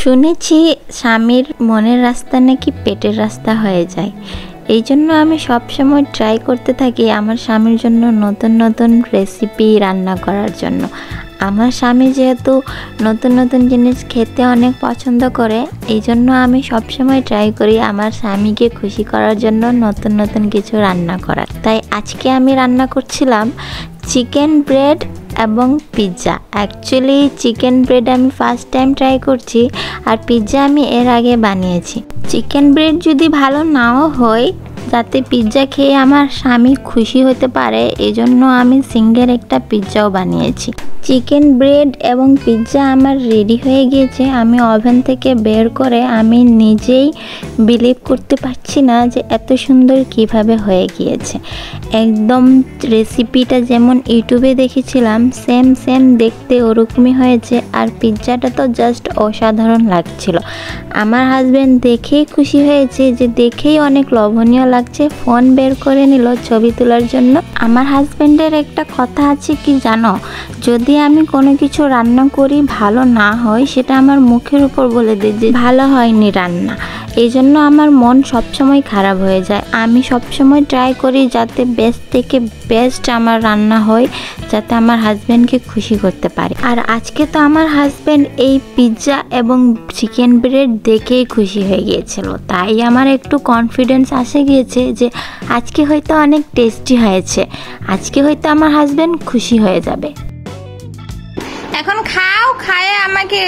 শুনেছি স্বামীর মনের রাস্তা নাকি পেটের রাস্তা হয়ে যায়। এই জন্য আমি সবসময় ট্রাই করতে থাকি আমার স্বামীর জন্য নতুন নতুন রেসিপি রান্না করার জন্য। আমার স্বামী যেহেতু নতুন নতুন জিনিস খেতে অনেক পছন্দ করে, এই জন্য আমি সবসময় ট্রাই করি আমার স্বামীকে খুশি করার জন্য নতুন নতুন কিছু রান্না করার। তাই আজকে আমি রান্না করছিলাম চিকেন ব্রেড এবং পিৎজা। অ্যাকচুয়ালি চিকেন ব্রেড আমি ফার্স্ট টাইম ট্রাই করছি, আর পিৎজা আমি এর আগে বানিয়েছি। চিকেন ব্রেড যদি ভালো নাও হয়, যাতে পিৎজা খেয়ে আমার স্বামী খুশি হতে পারে, এজন্য আমি সিঙ্গেল একটা পিৎজাও বানিয়েছি। চিকেন ব্রেড এবং পিৎজা আমার রেডি হয়ে গিয়েছে। আমি ওভেন থেকে বের করে আমি নিজেই বিলিভ করতে পারছি না যে এত সুন্দর কিভাবে হয়ে গিয়েছে। একদম রেসিপিটা যেমন ইউটিউবে দেখেছিলাম সেম সেম দেখতে ওরকমই হয়েছে। আর পিৎজাটা তো জাস্ট অসাধারণ লাগছিল। আমার হাজব্যান্ড দেখেই খুশি হয়েছে, যে দেখেই অনেক লোভনীয় লাগছে, ফোন বের করে নিল ছবি তোলার জন্য। আমার হাজব্যান্ডের একটা কথা আছে কি জানো, যদি আমি কোনো কিছু রান্না করি ভালো না হয়, সেটা আমার মুখের উপর বলে দেয় যে ভালো হয়নি রান্না। এই জন্য আমার মন সবসময় খারাপ হয়ে যায়। আমি সবসময় ট্রাই করি যাতে বেস্ট থেকে বেস্ট আমার রান্না হয়, যাতে আমার হাজব্যান্ডকে খুশি করতে পারে। আর আজকে তো আমার হাজব্যান্ড এই পিৎজা এবং চিকেন ব্রেড দেখেই খুশি হয়ে গিয়েছিল। তাই আমার একটু কনফিডেন্স আসে গিয়েছে যে আজকে হয়তো অনেক টেস্টি হয়েছে, আজকে হয়তো আমার হাজব্যান্ড খুশি হয়ে যাবে। এখন খাও, খায়ে আমাকে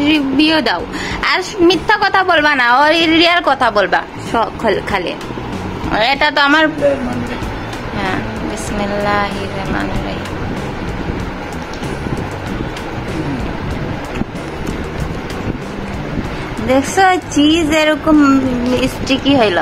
রিভিউ দাও। আর মিথ্যা কথা বলবা না, ওর রিয়াল কথা বলবা খালি। এটা তো আমার হ্যাঁ। বিসমিল্লাহির রহমানির রহিম। দেখছো চিজ এরকম স্টিকি হইল।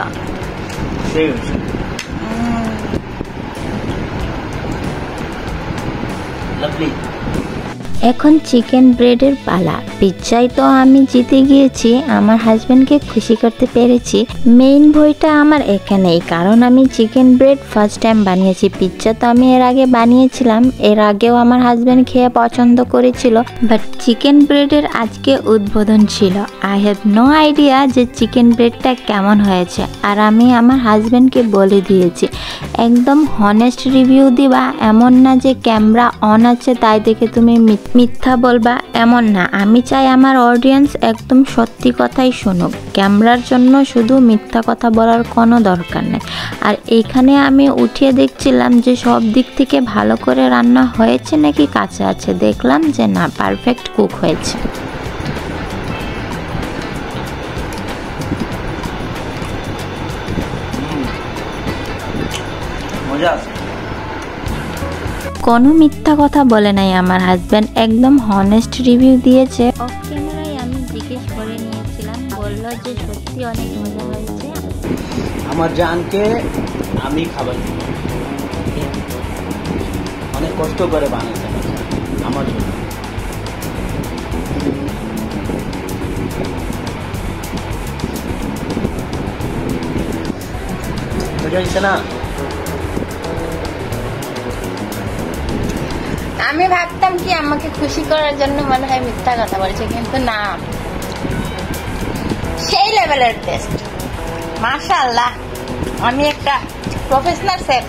এখন চিকেন ব্রেডের পালা। পিৎজায় তো আমি জিতে গিয়েছি, আমার হাজব্যান্ডকে খুশি করতে পেরেছি। মেইন ভয়টা আমার এখানেই, কারণ আমি চিকেন ব্রেড ফার্স্ট টাইম বানিয়েছি। পিৎজা তো আমি এর আগে বানিয়েছিলাম, এর আগেও আমার হাজব্যান্ড খেয়ে পছন্দ করেছিল, বাট চিকেন ব্রেডের আজকে উদ্বোধন ছিল। আই হ্যাভ নো আইডিয়া যে চিকেন ব্রেডটা কেমন হয়েছে। আর আমি আমার হাজব্যান্ডকে বলে দিয়েছি একদম হনেস্ট রিভিউ দিবা, এমন না যে ক্যামেরা অন আছে তাই দেখে তুমি মিথ্যা বলবা, এমন না। আমি চাই আমার অডিয়েন্স একদম সত্যি কথাই শুনুক। ক্যামেরার জন্য শুধু মিথ্যা কথা বলার কোনো দরকার নেই। আর এখানে আমি উঠিয়ে দেখছিলাম যে সব দিক থেকে ভালো করে রান্না হয়েছে নাকি কাঁচা আছে। দেখলাম যে না, পারফেক্ট কুক হয়েছে। কোনো মিথ্যা কথা বলে নাই আমার হাজব্যান্ড, একদম হনেস্ট রিভিউ দিয়েছে। অফ ক্যামেরায় আমি জিজ্ঞেস করে নিয়েছিলাম, বলল যে সত্যি অনেক মজা হয়েছে। আমার জানকে আমি খাবার অনেক কষ্ট করে বানিয়েছে আমার জন্য। বুঝাইছে না? আমি ভাবতাম কি আমাকে খুশি করার জন্য মনে হয় মিথ্যা কথা বলছে, কিন্তু না, সেই লেভেলের টেস্ট। মাশাআল্লাহ, আমি একটা প্রফেশনাল শেফ।